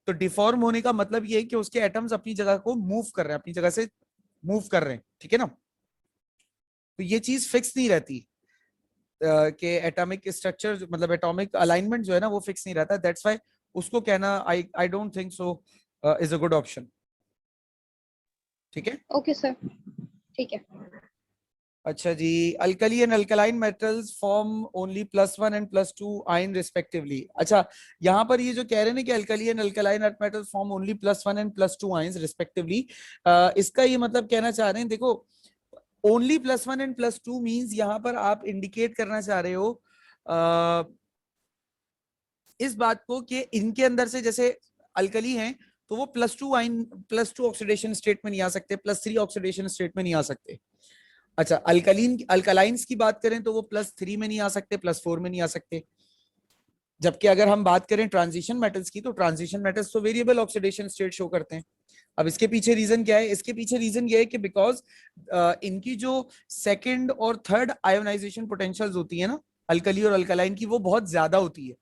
तो डिफॉर्म होने का मतलब ये है कि उसके एटम्स अपनी जगह को मूव कर रहे हैं, अपनी जगह से मूव कर रहे हैं, ठीक है ना। तो ये चीज फिक्स नहीं रहती कि एटॉमिक स्ट्रक्चर मतलब एटॉमिक अलाइनमेंट जो है ना वो फिक्स नहीं रहता, दैट्स व्हाई उसको कहना I I don't think so is a good option. ठीक है। ओके सर, ठीक है। अच्छा जी, alkali and alkaline metals form only +1 and +2 ion respectively. अच्छा, यहाँ पर ये जो कह रहे हैं ना कि alkali and alkaline earth metals form only +1 and +2 ions respectively, इसका ये मतलब कहना चाह रहे हैं, देखो ओनली +1 एंड +2 मींस यहाँ पर आप इंडिकेट करना चाह रहे हो इस बात को कि इनके अंदर से जैसे अल्कली हैं तो वो +2 आयन, +2 ऑक्सीडेशन स्टेट में नहीं आ सकते, +3 ऑक्सीडेशन स्टेट में नहीं आ सकते। अच्छा, अल्कलीन अल्कलाइंस की बात करें तो वो +3 में नहीं आ सकते, +4 में नहीं आ सकते। जबकि अगर हम बात करें ट्रांजिशन मेटल्स की, तो ट्रांजिशन मेटल्स तो वेरिएबल ऑक्सीडेशन स्टेट शो करते हैं। अब इसके पीछे रीजन क्या है? इसके पीछे रीजन ये है कि बिकॉज इनकी जो सेकंड और थर्ड आयोनाइजेशन पोटेंशियल्स होती है ना अल्कली और अल्कलाइन की, वो बहुत ज्यादा होती है,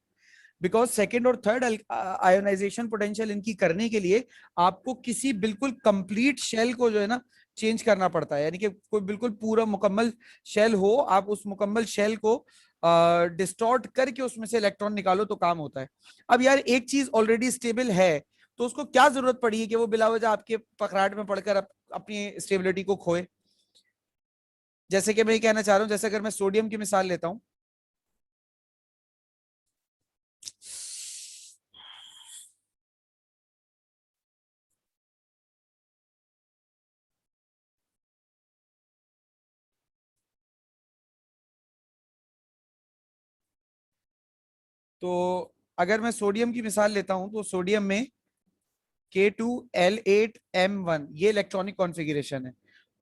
बिकॉज सेकेंड और थर्ड आयोनाइजेशन पोटेंशियल इनकी करने के लिए आपको किसी बिल्कुल कंप्लीट शेल को जो है ना चेंज करना पड़ता है, यानी कि कोई बिल्कुल पूरा मुकम्मल शेल हो, आप उस मुकम्मल शेल को डिस्टॉर्ट करके उसमें से इलेक्ट्रॉन निकालो तो काम होता है। अब यार एक चीज ऑलरेडी स्टेबल है तो उसको क्या जरूरत पड़ी है कि वो बिला वजह आपके पकड़ाट में पड़कर अपनी स्टेबिलिटी को खोए। जैसे कि मैं ये कहना चाह रहा हूं, जैसे अगर मैं सोडियम की मिसाल लेता हूं, तो अगर मैं सोडियम की मिसाल लेता हूं तो सोडियम में K2L8M1 ये इलेक्ट्रॉनिक कॉन्फ़िगरेशन है,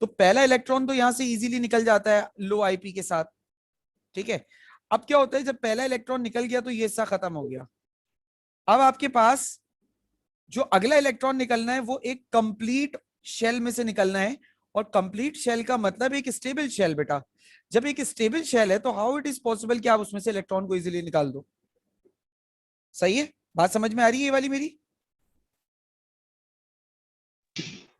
तो पहला इलेक्ट्रॉन तो यहां से इजीली निकल जाता है लो आईपी के साथ, ठीक है। अब क्या होता है, जब पहला इलेक्ट्रॉन निकल गया तो ये हिस्सा खत्म हो गया। अब आपके पास जो अगला इलेक्ट्रॉन निकलना है वो एक कंप्लीट शेल में से निकलना है, और कंप्लीट शेल का मतलब एक स्टेबल शेल बेटा। जब एक स्टेबल शेल है तो हाउ इट इज पॉसिबल कि आप उसमें से इलेक्ट्रॉन को इजीली निकाल दो। सही है, बात समझ में आ रही है ये वाली मेरी?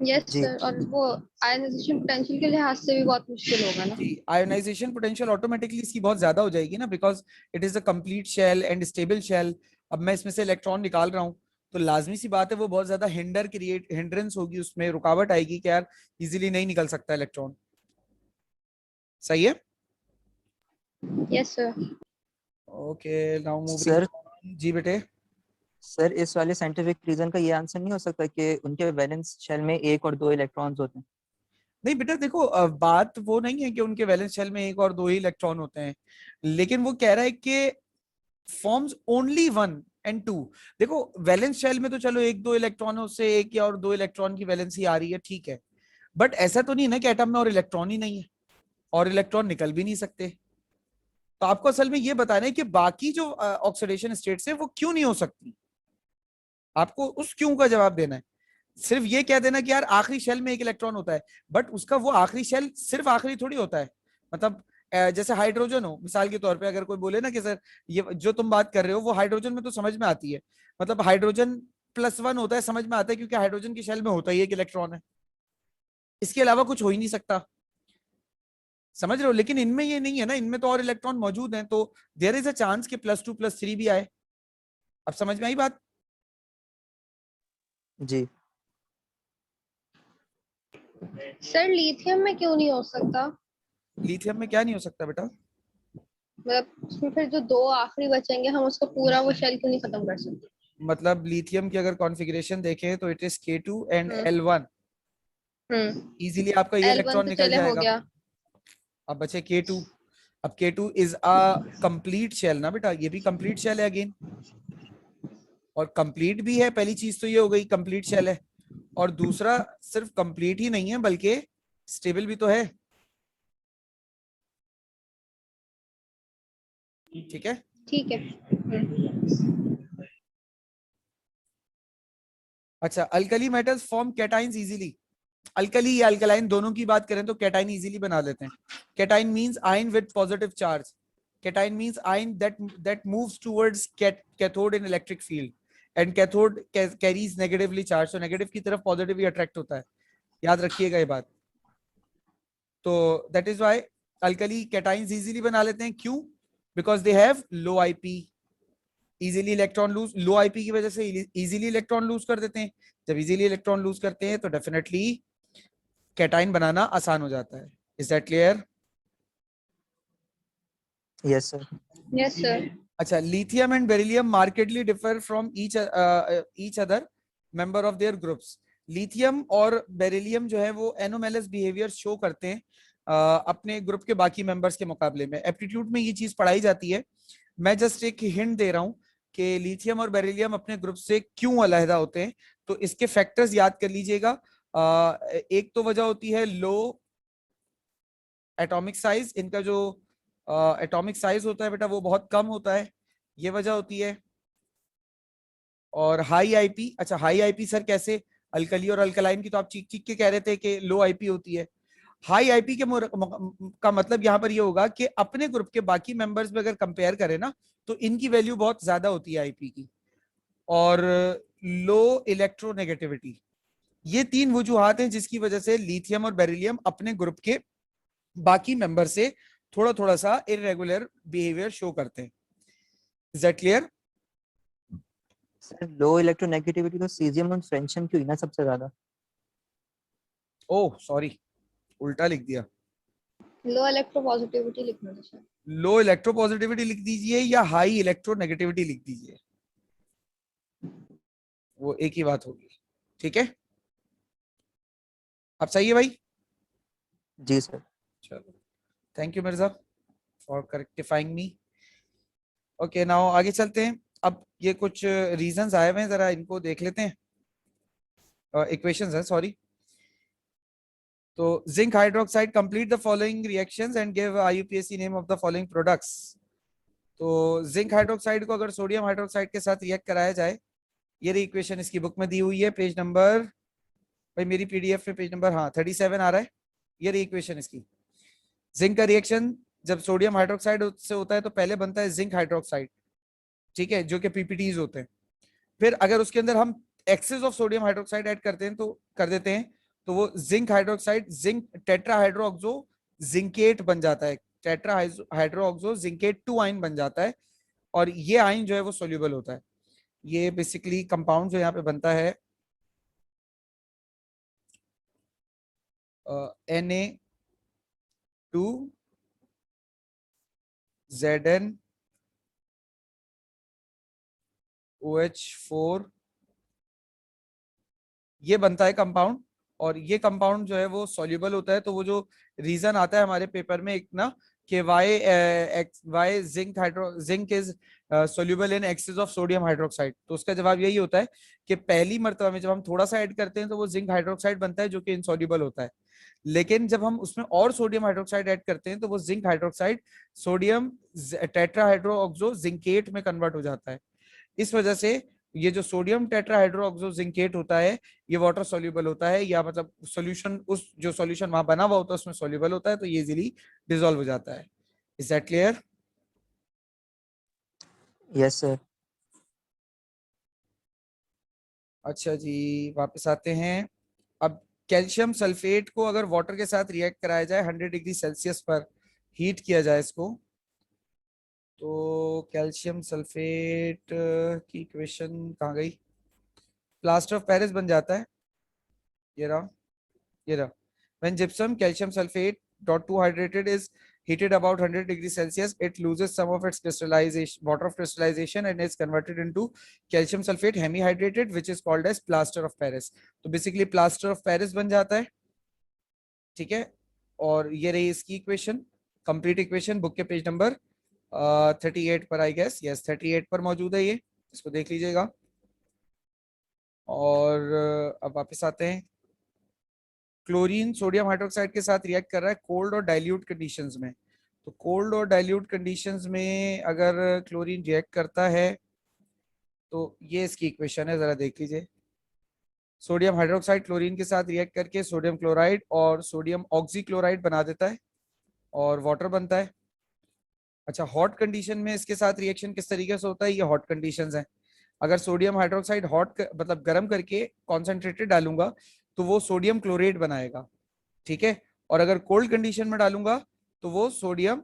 यस जी। सर, और वो आयनाइजेशन पोटेंशियल के लिहाज से भी बहुत मुश्किल होगा ना। जी, आयोनाइजेशन पोटेंशियल ऑटोमेटिकली इसकी बहुत ज्यादा हो जाएगी ना, because it is a complete shell and stable shell. अब मैं इसमें से इलेक्ट्रॉन निकाल रहा हूँ तो लाजमी सी बात है वो बहुत ज्यादा हिंड्रेंस होगी, उसमें रुकावट आएगी कि यार इजीली नहीं निकल सकता इलेक्ट्रॉन। सही है। Yes sir. Okay, now moving sir on. जी बेटे। सर इस वाले साइंटिफिक रीजन का ये आंसर नहीं हो सकता कि उनके वैलेंस शेल में 1 और 2 इलेक्ट्रॉन्स होते हैं? नहीं बेटा देखो, बात वो नहीं है कि उनके वैलेंस शेल में एक और दो ही इलेक्ट्रॉन होते हैं, लेकिन वो कह रहा है कि फॉर्म्स ओनली 1 and 2। देखो वैलेंस शेल में तो चलो एक दो इलेक्ट्रॉनों से एक या और दो इलेक्ट्रॉन की वैलेंसी आ रही है, ठीक है, बट ऐसा तो नहीं ना कि एटम में और इलेक्ट्रॉन ही नहीं है और इलेक्ट्रॉन निकल भी नहीं सकते। तो आपको असल में ये बताना है कि बाकी जो ऑक्सीडेशन स्टेट्स है वो क्यों नहीं हो सकती, आपको उस क्यों का जवाब देना है। सिर्फ ये कह देना कि यार आखिरी शेल में एक इलेक्ट्रॉन होता है, बट उसका वो आखिरी शेल सिर्फ आखिरी थोड़ी होता है। मतलब जैसे हाइड्रोजन हो मिसाल के तौर पे, अगर कोई बोले ना कि सर ये जो तुम बात कर रहे हो वो हाइड्रोजन में तो समझ में आती है, मतलब हाइड्रोजन +1 होता है, समझ में आता है क्योंकि हाइड्रोजन की शेल में होता ही एक इलेक्ट्रॉन है, इसके अलावा कुछ हो ही नहीं सकता, समझ रहे हो। लेकिन इनमें ये नहीं है ना, इनमें तो और इलेक्ट्रॉन मौजूद हैं, तो देयर इज अ चांस कि +2 +3 भी आए। अब समझ में आई बात। जी सर लिथियम में क्यों नहीं हो सकता? लिथियम में क्या नहीं हो सकता बेटा? मतलब उसमें फिर जो दो आखिरी बचेंगे हम उसको पूरा वो शेल क्यों नहीं खत्म कर सकते? मतलब लिथियम की अगर कॉन्फ़िगरेशन देखें तो it is K2 and hmm L1, hmm easily आपका ये L1 इलेक्ट्रॉन तो निकल चले हो जाएगा। गया। अब बचे K2। अब K2 is a complete shell ना बेटा, ये भी कंप्लीट शेल है अगेन, और कंप्लीट भी है, पहली चीज तो ये हो गई कंप्लीट शेल है, और दूसरा सिर्फ कंप्लीट ही नहीं है बल्कि स्टेबल भी तो है, ठीक है। ठीक है। अच्छा, alkali metals form cations easily. Alkali या अल्कलाइन दोनों की बात करें तो कैटाइन इजीली बना लेते हैं। Cation means ion with positive charge. Cation means ion that moves towards cathode in electric field, and cathode carries negatively charge, तो नेगेटिव की तरफ पॉजिटिवली अट्रैक्ट होता है, याद रखिएगा ये बात। तो that is why alkali cations easily बना लेते हैं, क्यों? Because they have low IP, easily electron lose, low IP की वजह से इजीली इलेक्ट्रॉन लूज कर देते हैं। जब इजीली इलेक्ट्रॉन लूज करते हैं तो डेफिनेटली कैटाइन बनाना आसान हो जाता है। Is that clear? Yes sir. Yes sir. अच्छा, lithium and beryllium markedly differ from each other member of their groups. Lithium और बेरिलियम जो है वो एनोमेलस बिहेवियर शो करते हैं अपने ग्रुप के बाकी मेंबर्स के मुकाबले में। एप्टीट्यूड में ये चीज पढ़ाई जाती है। मैं जस्ट एक हिंट दे रहा हूं कि लिथियम और बेरिलियम अपने ग्रुप से क्यों अलहदा होते हैं, तो इसके फैक्टर्स याद कर लीजिएगा। एक तो वजह होती है लो एटॉमिक साइज, इनका जो एटॉमिक साइज होता है बेटा वो बहुत कम होता है, ये वजह होती है। और हाई आईपी, अच्छा हाई आईपी सर कैसे? अल्कली और अल्कलाइन की तो आप चीख चीख के कह रहे थे कि लो आईपी होती है। हाई आईपी के का मतलब यहाँ पर ये होगा कि अपने ग्रुप के बाकी मेंबर्स में अगर कंपेयर करें ना तो इनकी वैल्यू बहुत ज्यादा होती है आईपी की। और लो इलेक्ट्रोनेगेटिविटी, ये तीन वजूहात हैं जिसकी वजह से लिथियम और बेरिलियम अपने ग्रुप के बाकी मेंबर से थोड़ा थोड़ा सा इरेगुलर बिहेवियर शो करते हैं। Is that clear? Sir low electronegativity तो सीजियम और फ्रेंशियम की हुई ना सबसे ज्यादा। ओह सॉरी, उल्टा लिख दिया। लो इलेक्ट्रोपॉजिटिविटी लिखना था सर। लो इलेक्ट्रोपॉजिटिविटी लिख दीजिए या हाई इलेक्ट्रोनेगेटिविटी लिख दीजिए, वो एक ही बात होगी, ठीक है। अब सही है भाई? जी सर। चलो, thank you Mirza for correctifying me. Okay now आगे चलते हैं। अब ये कुछ रीजंस आए हुए हैं, जरा इनको देख लेते हैं। इक्वेशंस है सॉरी। तो zinc hydroxide complete the following reactions and give IUPAC name of the following products. तो जिंक हाइड्रोक्साइड को अगर सोडियम हाइड्रोक्साइड के साथ रिएक्ट कराया जाए, ये रही इक्वेशन इसकी बुक में दी हुई है, पेज नंबर, भाई मेरी पीडीएफ में पेज नंबर हाँ 37 आ रहा है। ये रही इक्वेशन इसकी। जिंक का रिएक्शन जब सोडियम हाइड्रोक्साइड से होता है तो पहले बनता है जिंक हाइड्रोक्साइड, ठीक है, जो कि पीपीटीज होते हैं। फिर अगर उसके अंदर हम excess of sodium hydroxide add करते हैं तो कर देते हैं तो वो zinc hydroxide zinc tetrahydroxo zincate बन जाता है, टेट्राहाइड्रोक्सो जिंकेट 2 आयन बन जाता है, और ये आयन जो है वो सोल्यूबल होता है। ये बेसिकली कंपाउंड जो यहाँ पे बनता है Na2ZnOH4, ये बनता है कंपाउंड। और ये कंपाउंड जो है वो सॉल्युबल होता है। तो वो जो रीजन आता है हमारे पेपर में एक ना कि why zinc is soluble in excess of sodium hydroxide, तो उसका जवाब यही होता है कि पहली मर्तबा में जब हम थोड़ा सा ऐड करते हैं तो वो जिंक हाइड्रोक्साइड बनता है जो कि इनसॉल्युबल होता है, लेकिन जब हम उसमें और सोडियम हाइड्रोक्साइड ऐड करते हैं तो वो जिंक हाइड्रोक्साइड सोडियम टेट्राहाइड्रोऑक्सो जिंकेट में कन्वर्ट हो जाता है। इस वजह से ये जो सोडियम टेट्राहाइड्रोऑक्सो जिंकेट होता है ये वाटर सॉल्युबल होता है, या मतलब सॉल्यूशन, उस जो सॉल्यूशन वहां बना हुआ होता है उसमें सॉल्युबल होता है, तो ये इजीली डिसॉल्व हो जाता है। Is that clear? Yes sir. अच्छा जी, वापस आते हैं। अब कैल्शियम सल्फेट को अगर वाटर के साथ रिएक्ट कराया जाए 100 डिग्री सेल्सियस पर, हीट किया जाए इसको, तो कैल्शियम सल्फेट की इक्वेशन कहाँ गई? प्लास्टर ऑफ पेरिस बन जाता है, ये रहा, ये रहा। When gypsum calcium sulfate dot 2 hydrated is heated about 100 degrees Celsius, it loses some of its crystallization, water of crystallization, and is converted into calcium sulfate hemihydrated, which is called as plaster of Paris. तो basically plaster of Paris बन जाता है, ठीक है। और ये रही इसकी इक्वेशन, कंप्लीट इक्वेशन, बुक के पेज नंबर 38 पर, आई गेस, यस 38 पर मौजूद है ये, इसको देख लीजिएगा। और अब वापस आते हैं। क्लोरीन सोडियम हाइड्रोक्साइड के साथ रिएक्ट कर रहा है कोल्ड और डाइल्यूट कंडीशंस में। तो कोल्ड और डाइल्यूट कंडीशंस में अगर क्लोरीन रिएक्ट करता है तो ये इसकी इक्वेशन है, जरा देख लीजिए। सोडियम हाइड्रोक्साइड क्लोरीन के साथ रिएक्ट करके सोडियम क्लोराइड और सोडियम ऑक्सीक्लोराइड बना देता है और वाटर बनता है। अच्छा, हॉट कंडीशन में इसके साथ रिएक्शन किस तरीके से होता है, ये हॉट कंडीशंस हैं। अगर सोडियम हाइड्रोक्साइड मतलब गर्म करके कॉन्सेंट्रेटेड डालूंगा तो वो सोडियम क्लोरेट बनाएगा, ठीक है। और अगर कोल्ड कंडीशन में डालूंगा तो वो सोडियम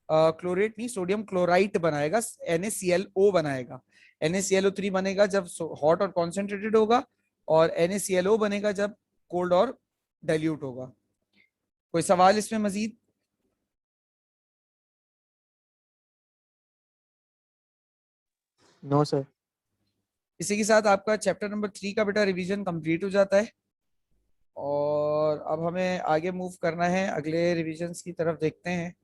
क्लोरेट नहीं, सोडियम क्लोराइट बनाएगा, NaClO बनाएगा। NaClO3 बनेगा जब हॉट और कॉन्सेंट्रेटेड होगा, और NaClO बनेगा जब कोल्ड और डाइल्यूट होगा। कोई सवाल इसमें मजीद? No sir. इसी के साथ आपका चैप्टर नंबर 3 का बेटा रिवीजन कंप्लीट हो जाता है। और अब हमें आगे मूव करना है, अगले रिविजन्स की तरफ देखते हैं।